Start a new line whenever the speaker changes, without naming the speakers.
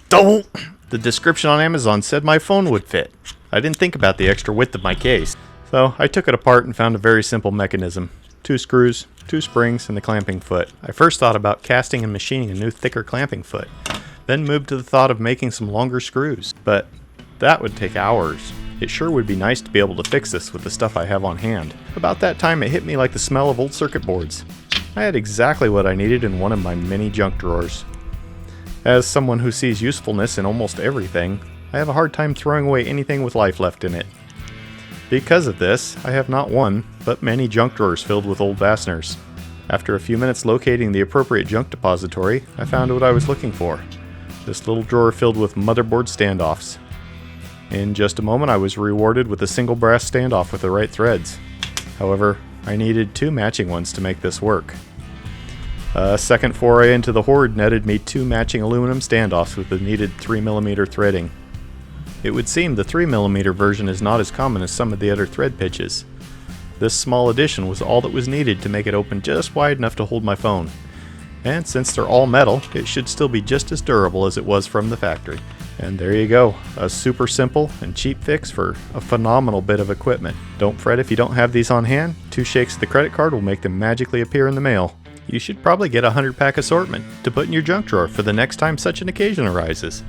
Don't! The description on Amazon said my phone would fit. I didn't think about the extra width of my case. So I took it apart and found a very simple mechanism. 2 screws, 2 springs, and the clamping foot. I first thought about casting and machining a new thicker clamping foot. Then moved to the thought of making some longer screws. But that would take hours. It sure would be nice to be able to fix this with the stuff I have on hand. About that time it hit me like the smell of old circuit boards. I had exactly what I needed in one of my many junk drawers. As someone who sees usefulness in almost everything, I have a hard time throwing away anything with life left in it. Because of this, I have not one, but many junk drawers filled with old fasteners. After a few minutes locating the appropriate junk depository, I found what I was looking for. This little drawer filled with motherboard standoffs. In just a moment I was rewarded with a single brass standoff with the right threads. However, I needed 2 matching ones to make this work. A second foray into the hoard netted me 2 matching aluminum standoffs with the needed 3mm threading. It would seem the 3mm version is not as common as some of the other thread pitches. This small addition was all that was needed to make it open just wide enough to hold my phone. And since they're all metal, it should still be just as durable as it was from the factory. And there you go, a super simple and cheap fix for a phenomenal bit of equipment. Don't fret if you don't have these on hand, 2 shakes of the credit card will make them magically appear in the mail. You should probably get a 100-pack assortment to put in your junk drawer for the next time such an occasion arises.